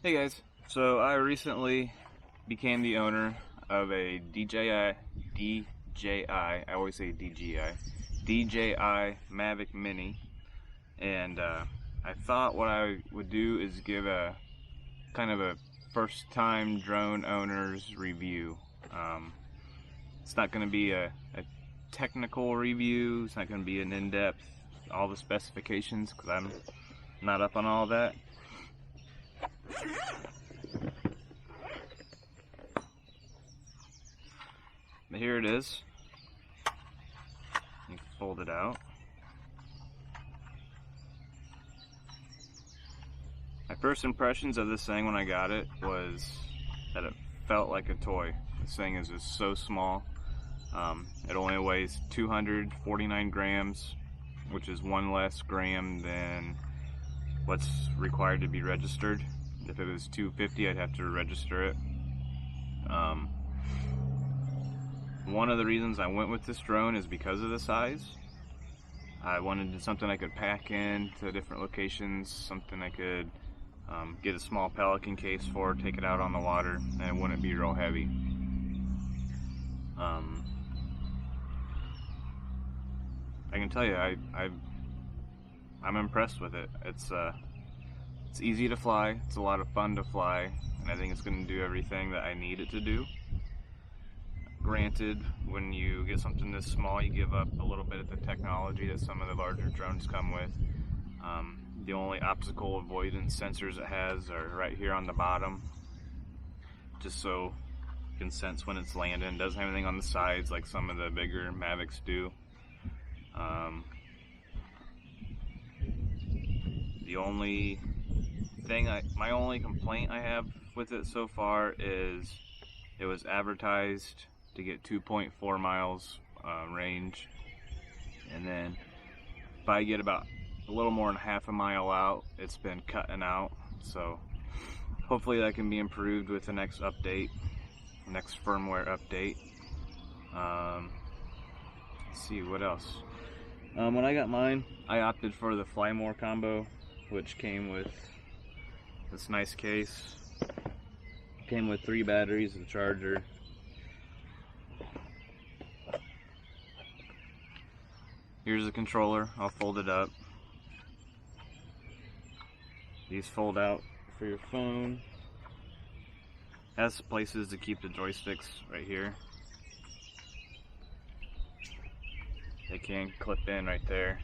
Hey guys, so I recently became the owner of a I always say DJI Mavic Mini, and I thought what I would do is give a kind of a first time drone owner's review. It's not going to be a technical review, it's not going to be an in-depth, all the specifications, because I'm not up on all that. But here it is. You fold it out. My first impressions of this thing when I got it was that it felt like a toy. This thing is just so small. It only weighs 249 grams, which is one less gram than what's required to be registered. If it was 250, I'd have to register it. One of the reasons I went with this drone is because of the size. I wanted something I could pack in to different locations, something I could get a small Pelican case for, take it out on the water, and it wouldn't be real heavy. I can tell you, I'm impressed with it. It's easy to fly, it's a lot of fun to fly, and I think it's going to do everything that I need it to do. Granted, when you get something this small, you give up a little bit of the technology that some of the larger drones come with. The only obstacle avoidance sensors it has are right here on the bottom, just so you can sense when it's landing. It doesn't have anything on the sides like some of the bigger Mavics do. The only thing, my only complaint I have with it so far is it was advertised to get 2.4 miles range, and then if I get about a little more than half a mile out, it's been cutting out. So hopefully that can be improved with the next update, next firmware update. Let's see what else. When I got mine, I opted for the Fly More combo, which came with this nice case. Came with 3 batteries, a charger. Here's the controller. I'll fold it up. These fold out for your phone. Has places to keep the joysticks right here. They can clip in right there.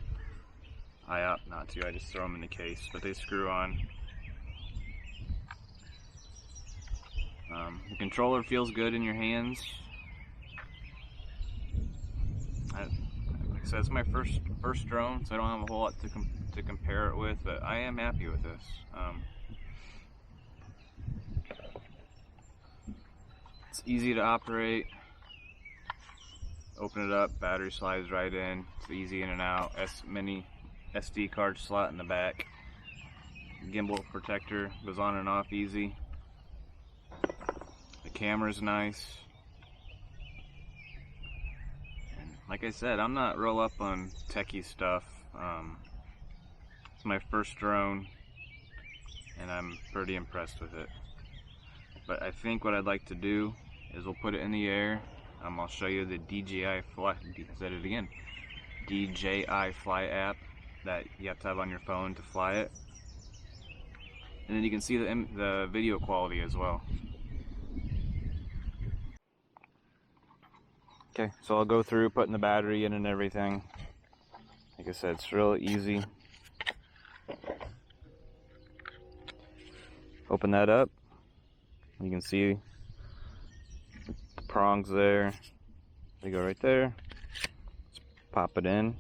I opt not to, I just throw them in the case, but they screw on. The controller feels good in your hands. Like I said, it's my first drone, so I don't have a whole lot to compare it with, but I am happy with this. It's easy to operate. Open it up, battery slides right in. It's easy in and out. Mini SD card slot in the back. Gimbal protector goes on and off easy. The camera's nice. And like I said, I'm not real up on techie stuff. It's my first drone, and I'm pretty impressed with it. But I think what I'd like to do is we'll put it in the air. I'll show you the DJI Fly. I said it again. DJI Fly app that you have to have on your phone to fly it, and then you can see the video quality as well. Okay, so I'll go through putting the battery in and everything. Like I said, it's real easy. Open that up. You can see the prongs there. They go right there. Just pop it in,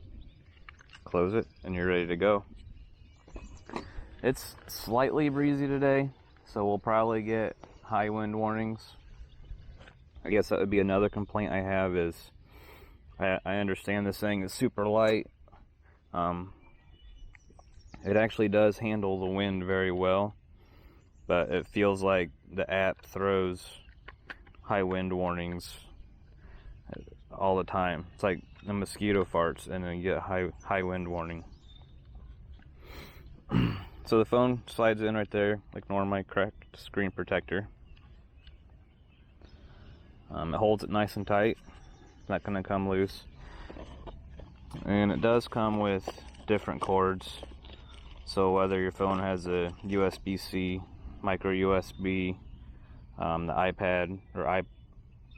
close it, and you're ready to go. It's slightly breezy today, so we'll probably get high wind warnings. I guess that would be another complaint I have is I understand this thing is super light. It actually does handle the wind very well, but it feels like the app throws high wind warnings all the time. It's like the mosquito farts and then you get high wind warning. So the phone slides in right there, ignore my cracked screen protector. It holds it nice and tight, it's not going to come loose. And it does come with different cords, so whether your phone has a USB-C, micro USB, the iPad or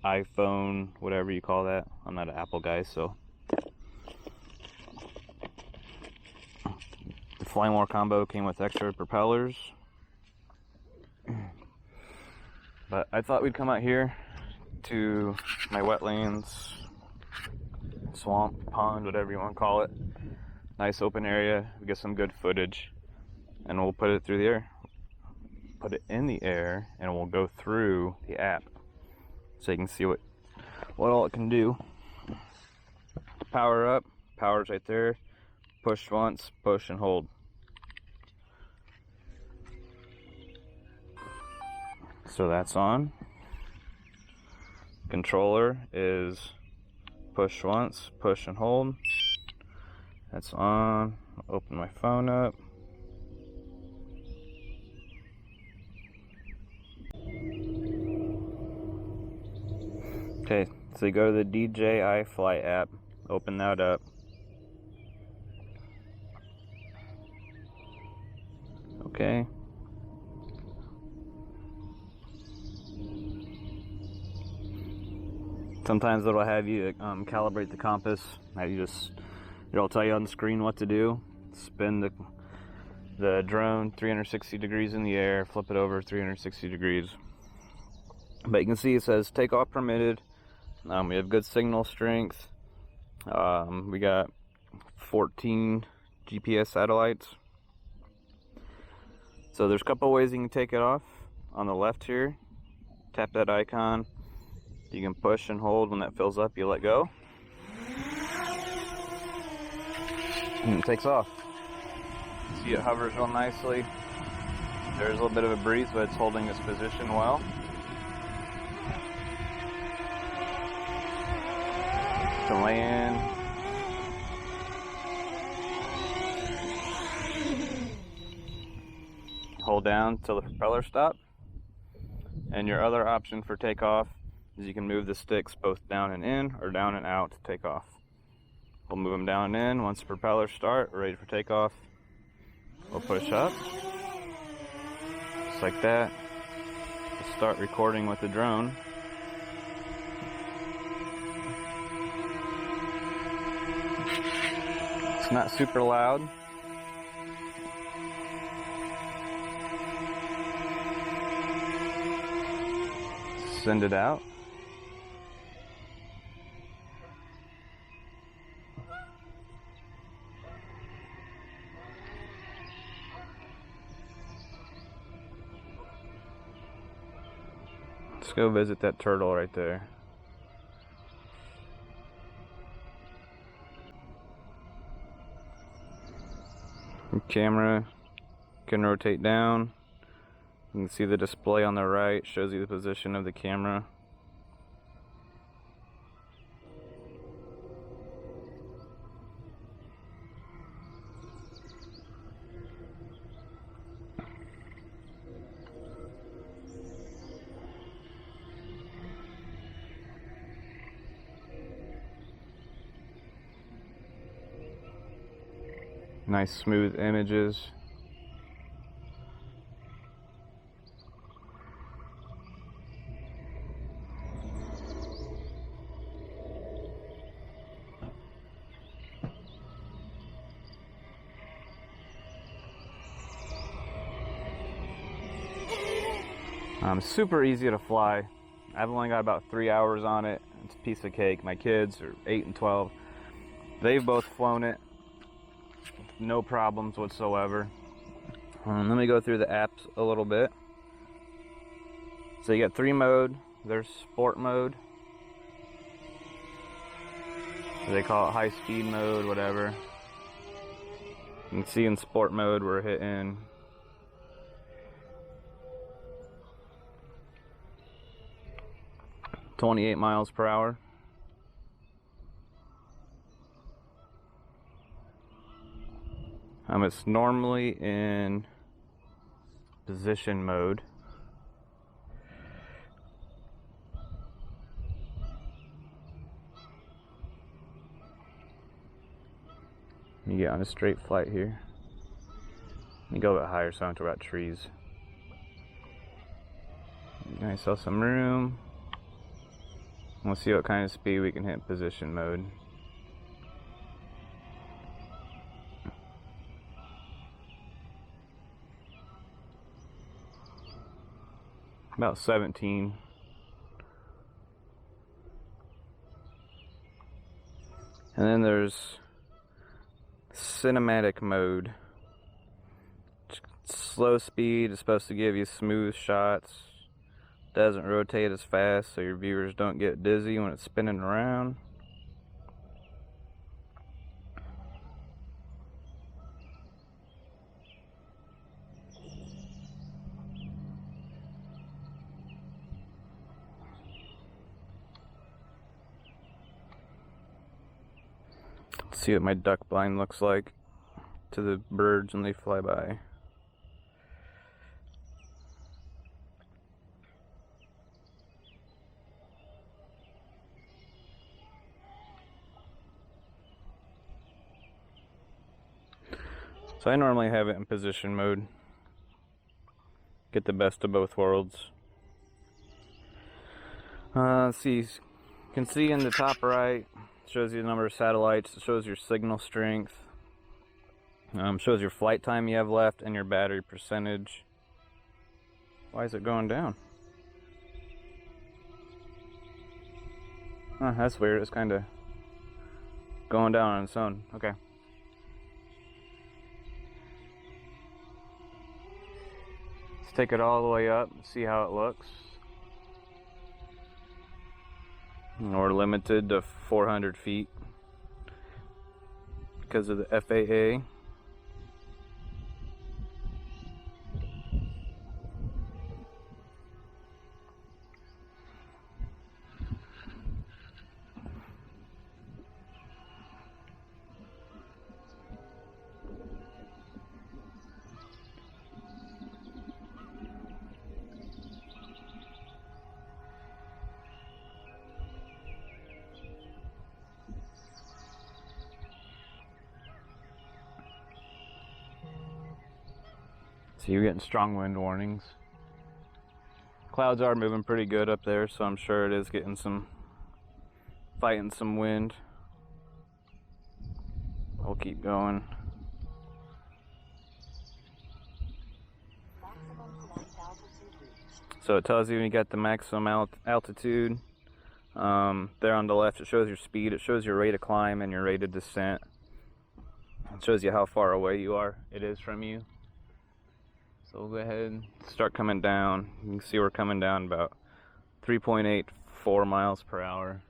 iPhone, whatever you call that. I'm not an Apple guy, so. The Flying War combo came with extra propellers. But I thought we'd come out here to my wetlands, swamp, pond, whatever you want to call it. Nice open area, we get some good footage, and we'll put it through the air. Put it in the air, and we'll go through the app so you can see what all it can do. Power up, power's right there. Push once, push and hold. So that's on. Controller is push once, push and hold. That's on. Open my phone up. Okay, so you go to the DJI Flight app, open that up. Okay. Sometimes it'll have you calibrate the compass. It'll tell you on the screen what to do. Spin the drone 360 degrees in the air, flip it over 360 degrees. But you can see it says takeoff permitted. We have good signal strength. We got 14 GPS satellites. So there's a couple ways you can take it off. On the left here, tap that icon. You can push and hold. When that fills up, you let go. And it takes off. See, it hovers real nicely. There's a little bit of a breeze, but it's holding its position well. To land. Hold down till the propeller stops. And your other option for takeoff is you can move the sticks both down and in or down and out to take off. We'll move them down and in. Once the propellers start, we're ready for takeoff. We'll push up. Just like that. We'll start recording with the drone. It's not super loud. Send it out. Let's go visit that turtle right there. The camera can rotate down. You can see the display on the right shows you the position of the camera. Nice smooth images. Super easy to fly. I've only got about 3 hours on it. It's a piece of cake. My kids are 8 and 12. They've both flown it. No problems whatsoever. Let me go through the apps a little bit. So you got 3 mode. There's sport mode. They call it high speed mode, whatever. You can see in sport mode we're hitting 28 miles per hour. It's normally in position mode. You get on a straight flight here. You go a bit higher so I don't have to worry about trees. I saw some room. We'll see what kind of speed we can hit in position mode. About 17. And then there's cinematic mode. Slow speed is supposed to give you smooth shots. Doesn't rotate as fast so your viewers don't get dizzy when it's spinning around. Let's see what my duck blind looks like to the birds when they fly by. So I normally have it in position mode. Get the best of both worlds. Let's see, you can see in the top right, shows you the number of satellites, it shows your signal strength, shows your flight time you have left and your battery percentage. Why is it going down? Oh, that's weird, it's kind of going down on its own. Okay. Let's take it all the way up and see how it looks. And we're limited to 400 feet because of the FAA. So you're getting strong wind warnings. Clouds are moving pretty good up there, so I'm sure it is getting fighting some wind. We'll keep going. So it tells you when you got the maximum altitude. There on the left it shows your speed, it shows your rate of climb and your rate of descent. It shows you how far away it is from you. So we'll go ahead and start coming down. You can see we're coming down about 3.84 miles per hour.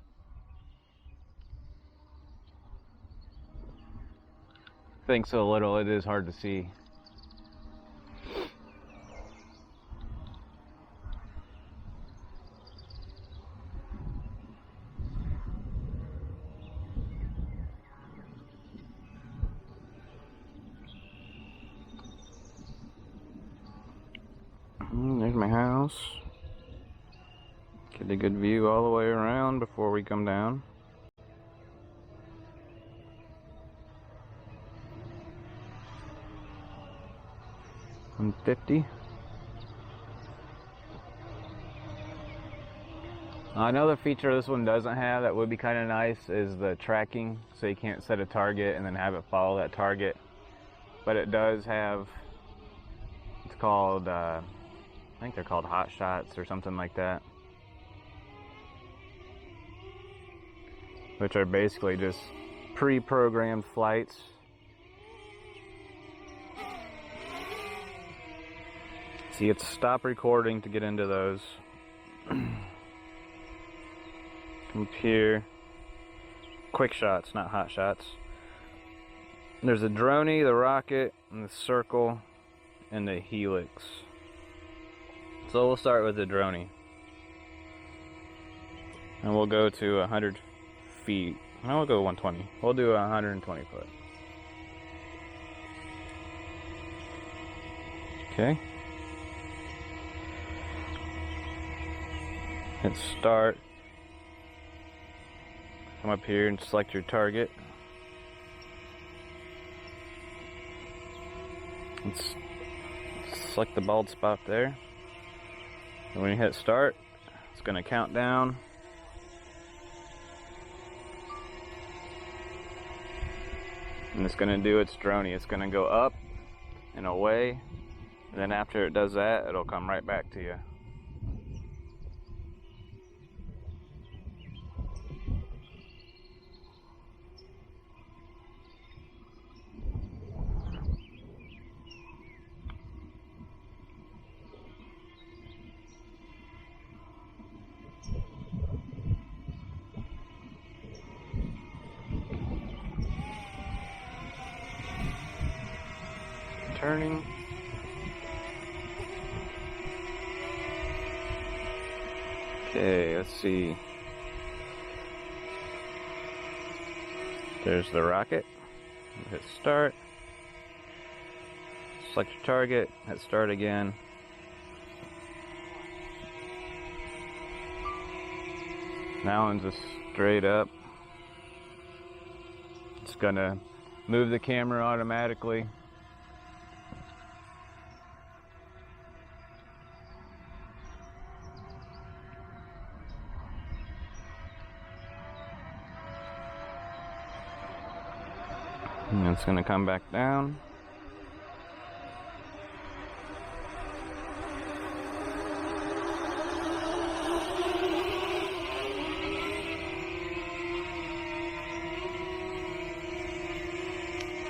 Thanks so little, it is hard to see. There's my house. Get a good view all the way around before we come down. $150. Another feature this one doesn't have that would be kind of nice is the tracking, so you can't set a target and then have it follow that target. But it does have, it's called, I think they're called hot shots or something like that, which are basically just pre-programmed flights. So you have to stop recording to get into those. Come here. Quick shots, not hot shots. There's the droney, the rocket, and the circle, and the helix. So we'll start with the droney. And we'll go to 100 feet. No, we'll go 120. We'll do 120 foot. Okay. Hit start. Come up here and select your target. Let's select the bald spot there. And when you hit start, it's going to count down. And it's going to do its droney. It's going to go up and away. And then after it does that, it'll come right back to you. Turning. Okay, let's see. There's the rocket. Hit start. Select your target. Hit start again. Now one's just straight up. It's gonna move the camera automatically. And it's going to come back down.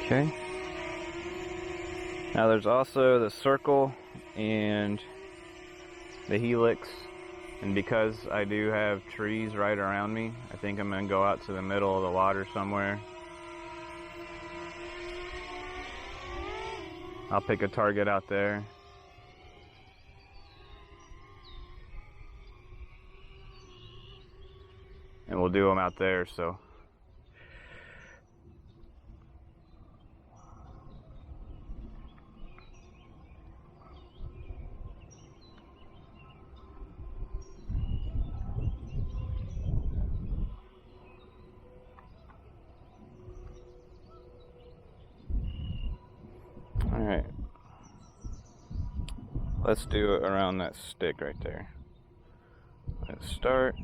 Okay. Now there's also the circle and the helix. And because I do have trees right around me, I think I'm going to go out to the middle of the water somewhere. I'll pick a target out there. And we'll do them out there, so. Alright, let's do it around that stick right there. Let's start.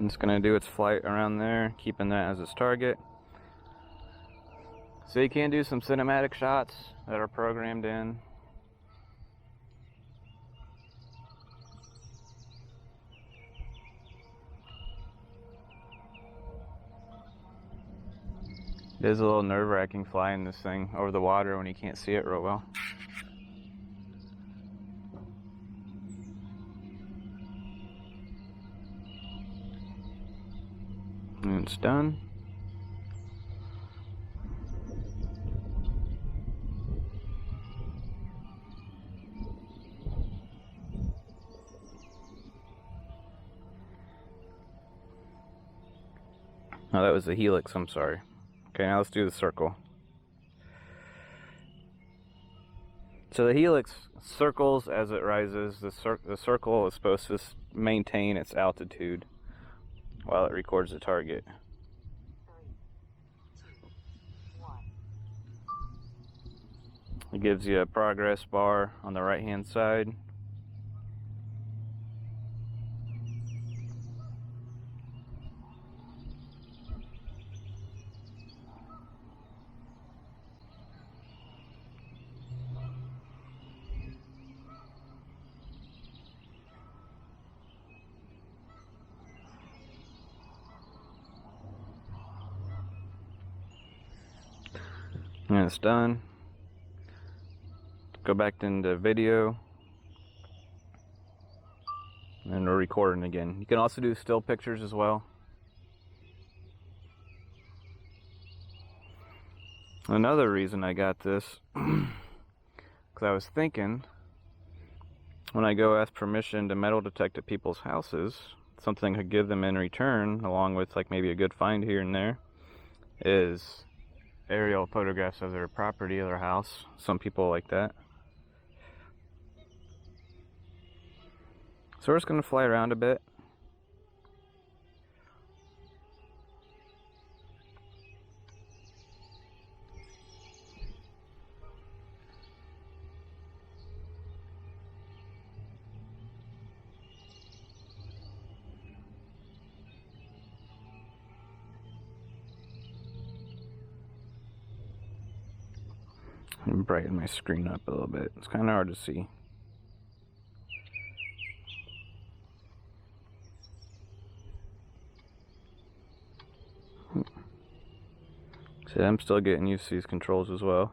It's going to do its flight around there, keeping that as its target. So you can do some cinematic shots that are programmed in. It is a little nerve-wracking flying this thing over the water when you can't see it real well. And it's done. Oh, that was the helix, I'm sorry. Okay, now let's do the circle. So the helix circles as it rises. The circle is supposed to maintain its altitude while it records the target. 3, 2, 1. It gives you a progress bar on the right hand side. And it's done. Go back into video. And we're recording again. You can also do still pictures as well. Another reason I got this, because I was thinking, when I go ask permission to metal detect at people's houses, something I could give them in return, along with like maybe a good find here and there, is aerial photographs of their property, their house. Some people like that. So we're just going to fly around a bit. And brighten my screen up a little bit. It's kind of hard to see. See, I'm still getting used to these controls as well.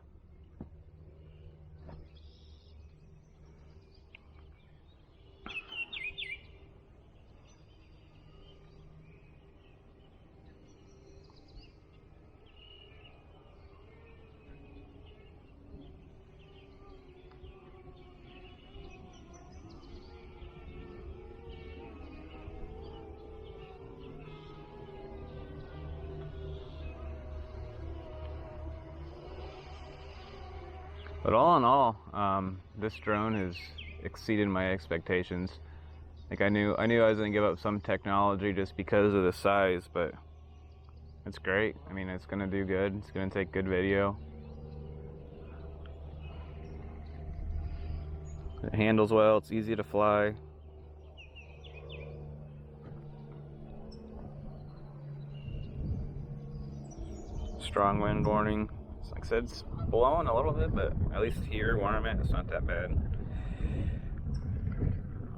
But all in all, this drone has exceeded my expectations. Like I knew I was gonna give up some technology just because of the size, but it's great. I mean, it's gonna do good. It's gonna take good video. It handles well. It's easy to fly. Strong wind warning. Like I said, it's blowing a little bit, but at least here where I'm at, it's not that bad.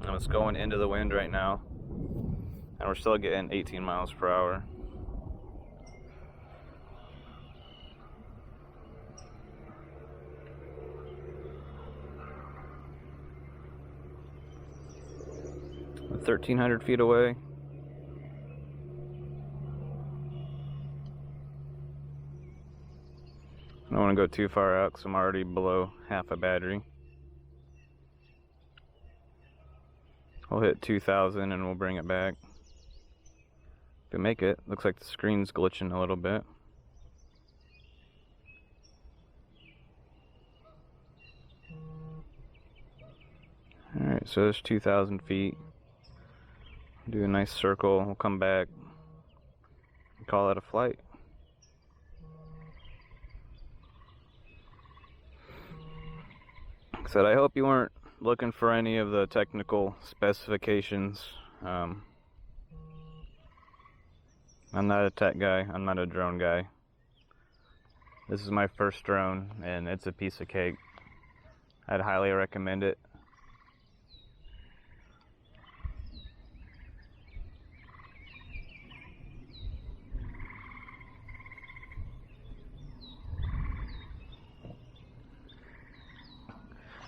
And it's going into the wind right now, and we're still getting 18 miles per hour. We're 1,300 feet away. I don't want to go too far out because I'm already below half a battery. We'll hit 2,000 and we'll bring it back. If we make it, looks like the screen's glitching a little bit. Alright, so there's 2,000 feet. Do a nice circle, we'll come back and call it a flight. Said I hope you weren't looking for any of the technical specifications. I'm not a tech guy, I'm not a drone guy. This is my first drone and it's a piece of cake. I'd highly recommend it.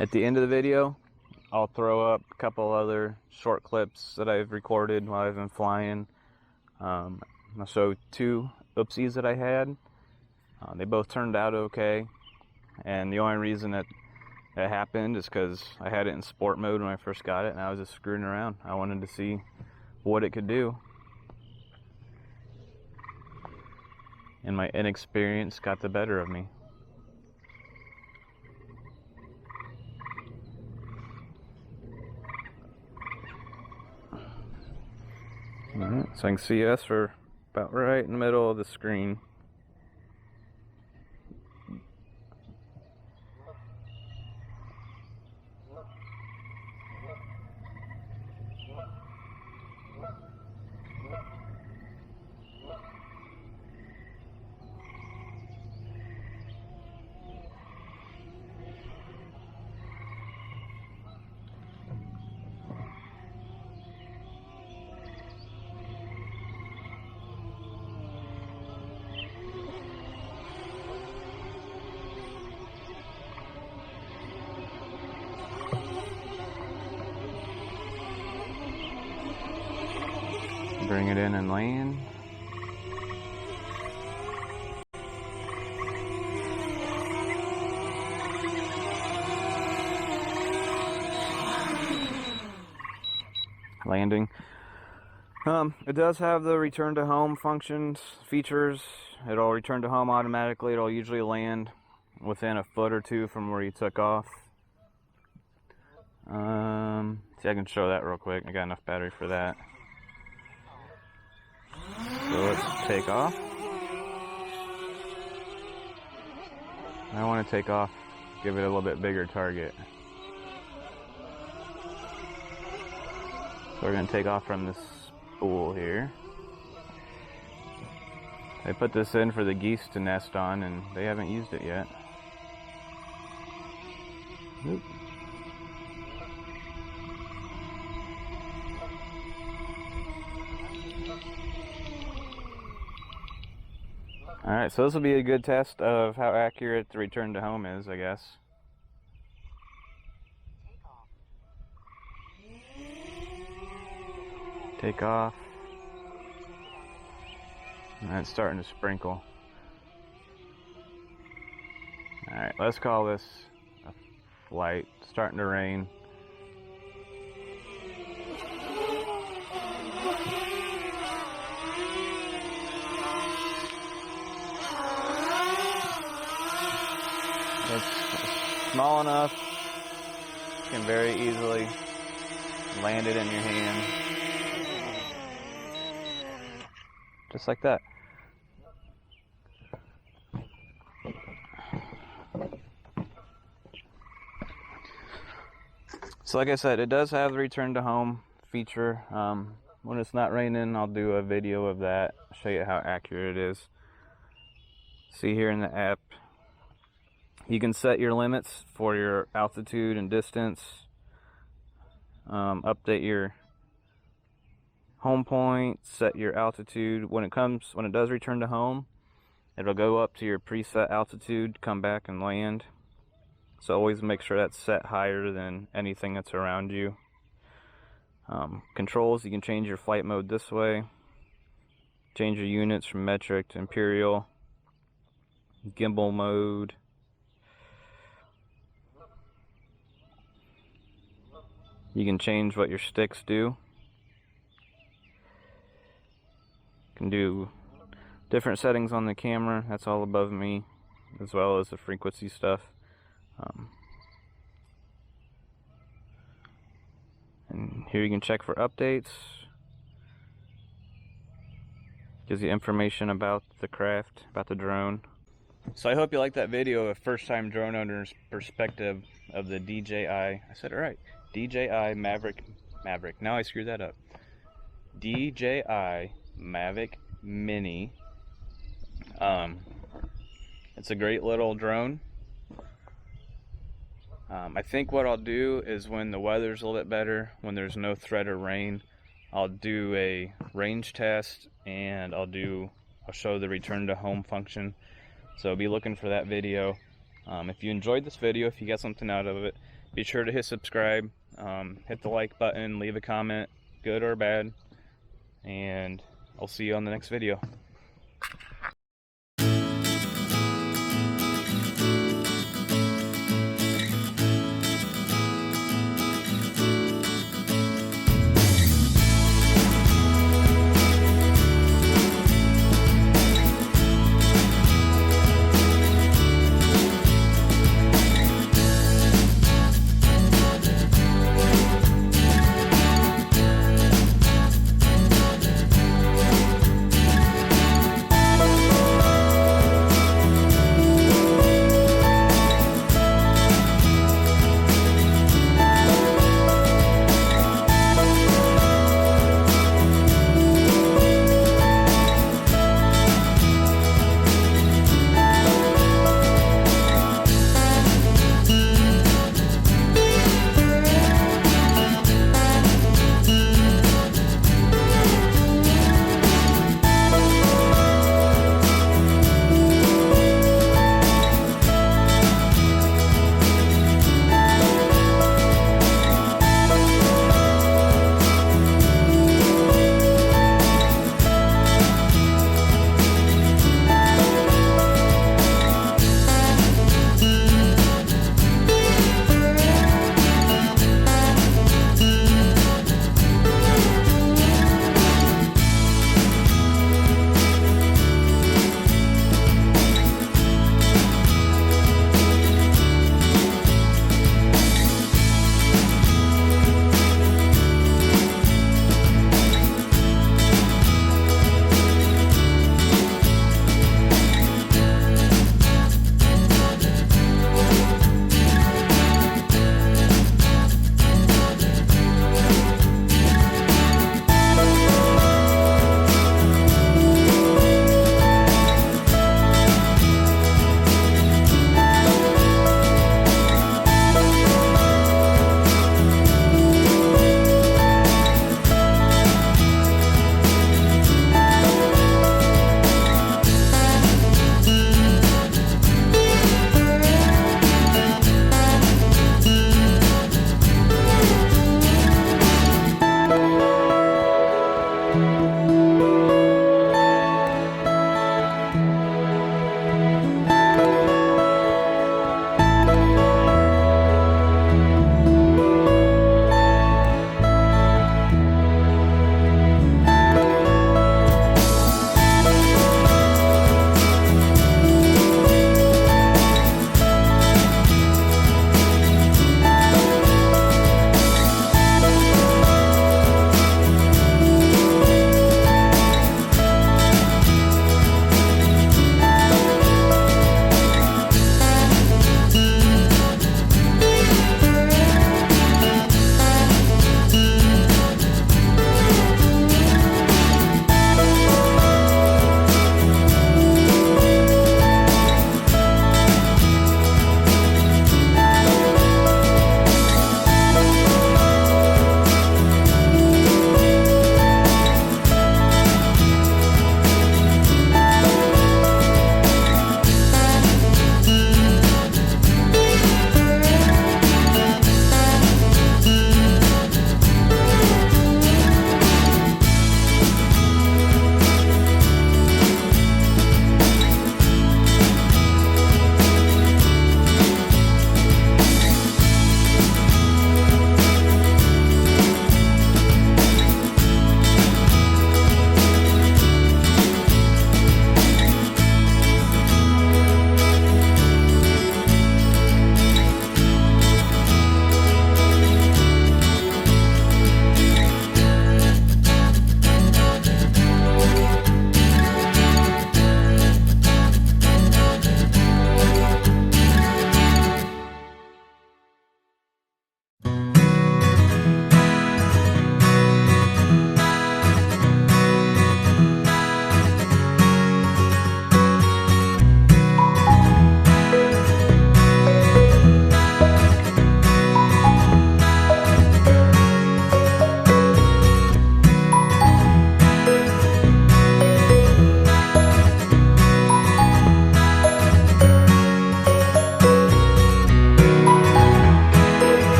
At the end of the video, I'll throw up a couple other short clips that I've recorded while I've been flying. I'll show 2 oopsies that I had. They both turned out okay, and the only reason that happened is because I had it in sport mode when I first got it, and I was just screwing around. I wanted to see what it could do. And my inexperience got the better of me. Alright, so I can see us for about right in the middle of the screen. Bring it in and land. Landing. It does have the return to home features. It'll return to home automatically. It'll usually land within a foot or two from where you took off. See, I can show that real quick. I got enough battery for that. So let's take off. I want to take off, give it a little bit bigger target. So we're going to take off from this spool here. I put this in for the geese to nest on, and they haven't used it yet. Oop. Alright, so this will be a good test of how accurate the return to home is, I guess. Take off. And it's starting to sprinkle. Alright, let's call this a flight. It's starting to rain. It's small enough, you can very easily land it in your hand. Just like that. So like I said, it does have the return to home feature. When it's not raining, I'll do a video of that, show you how accurate it is. See here in the app, you can set your limits for your altitude and distance, update your home point, set your altitude. When it does return to home, it'll go up to your preset altitude, come back and land. So always make sure that's set higher than anything that's around you. Controls, you can change your flight mode this way, change your units from metric to imperial, gimbal mode. You can change what your sticks do. You can do different settings on the camera. That's all above me, as well as the frequency stuff. And here you can check for updates. Gives you information about the craft, about the drone. So I hope you liked that video of first-time drone owner's perspective of the DJI, I said it right, DJI Mavic. Now I screwed that up. DJI Mavic Mini. It's a great little drone. I think what I'll do is when the weather's a little bit better, when there's no threat of rain, I'll do a range test and I'll show the return to home function. So be looking for that video. If you enjoyed this video, if you got something out of it, be sure to hit subscribe, hit the like button, leave a comment, good or bad, and I'll see you on the next video.